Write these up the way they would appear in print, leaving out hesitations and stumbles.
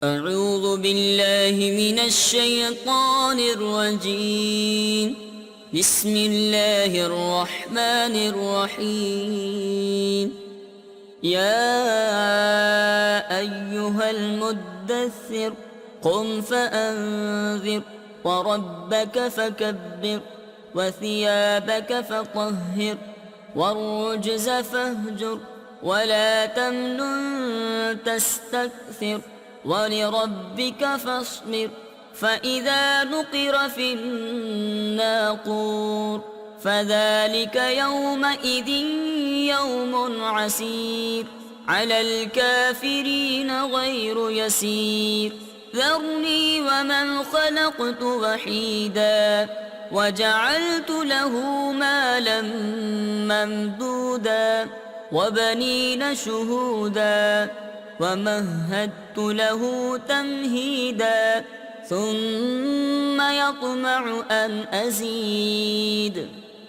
أعوذ بالله من الشيطان الرجيم. بسم الله الرحمن الرحيم. يا أيها المدثر قم فأنذر وربك فكبر وثيابك فطهر والرجز فاهجر ولا تمنن تستكثر ولربك فاصبر. فإذا نقر في الناقور فذلك يومئذ يوم عسير على الكافرين غير يسير. ذرني ومن خلقت وحيدا وجعلت له مالا ممدودا وبنين شهودا ومهدت له تمهيدا ثم يطمع أن أزيد.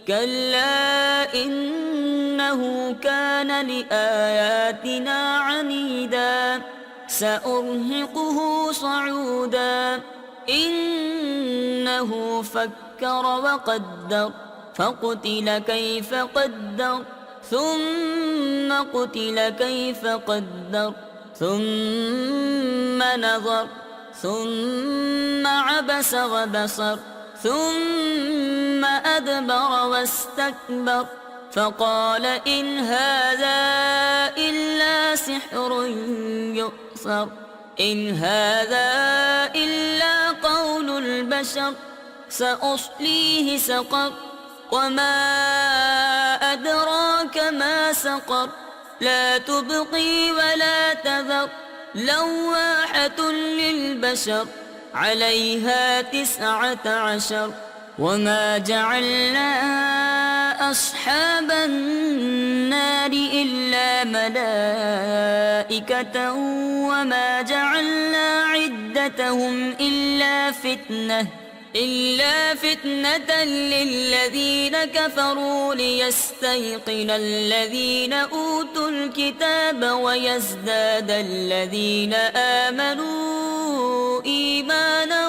كلا إنه كان لآياتنا عنيدا سأرهقه صعودا. إنه فكر وقدر فقتل كيف قدر ثم قتل كيف قدر ثم نظر ثم عبس وبصر ثم أدبر واستكبر فقال إن هذا إلا سحر يؤثر إن هذا إلا قول البشر. سأصليه سقر وما أدراك ما سقر لا تبقي ولا تذر لواحة للبشر عليها 19. وما جعلنا أصحاب النار إلا ملائكة وما جعلنا عدتهم إلا فتنة للذين كفروا ليستيقن الذين أوتوا الكتاب ويزداد الذين آمنوا إيمانا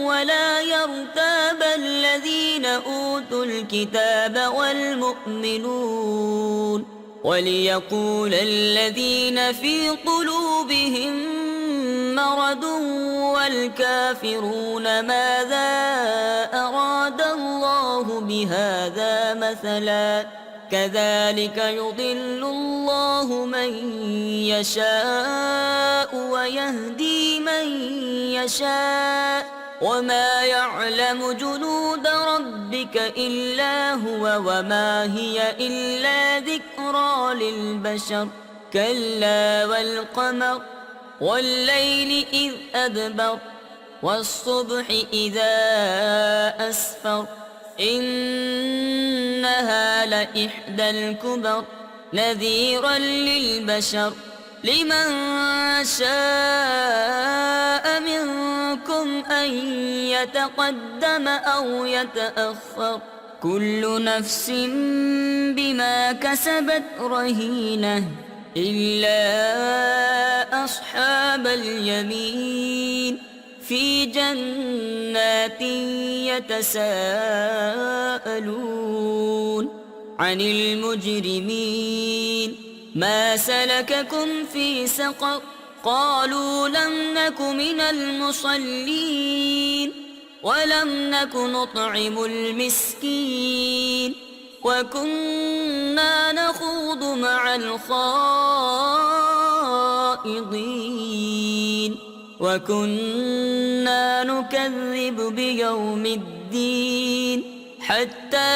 ولا يرتاب الذين أوتوا الكتاب والمؤمنون وليقول الذين في قلوبهم مرض والكافرون ماذا أراد الله بهذا مثلا كذلك يضل الله من يشاء ويهدي من يشاء وما يعلم جنود ربك إلا هو وما هي إلا ذكرى للبشر. كلا والقمر والليل إذ أدبر والصبح إذا أسفر إنها لإحدى الكبر نذيرا للبشر. لمن شاء منكم أن يتقدم أو يتأخر كل نفس بما كسبت رهينة إلا أصحاب اليمين في جنات يتساءلون عن المجرمين ما سلككم في سقر قالوا لم نك من المصلين ولم نك نطعم المسكين وكنا نخوض مع الخائضين وكنا نكذب بيوم الدين حتى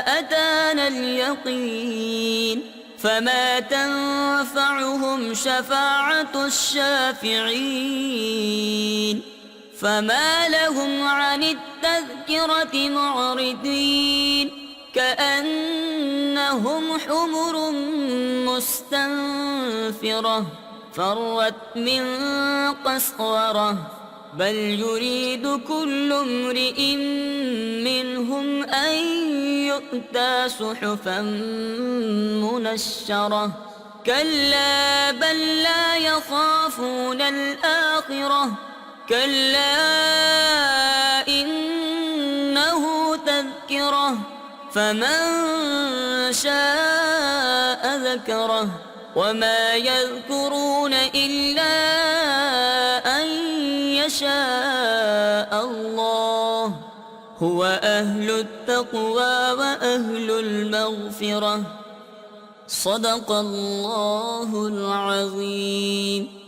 أتانا اليقين فما تنفعهم شفاعة الشافعين. فما لهم عن التذكرة معرضين كأنهم حمر مستنفرة فرت من قسورة بل يريد كل امرئ منهم أن يؤتى صحفا منشرة كلا بل لا يخافون الآخرة كلا إنه تذكرة فمن شاء ذكره وما يذكرون إلا أن يشاء الله هو أهل التقوى وأهل المغفرة صدق الله العظيم.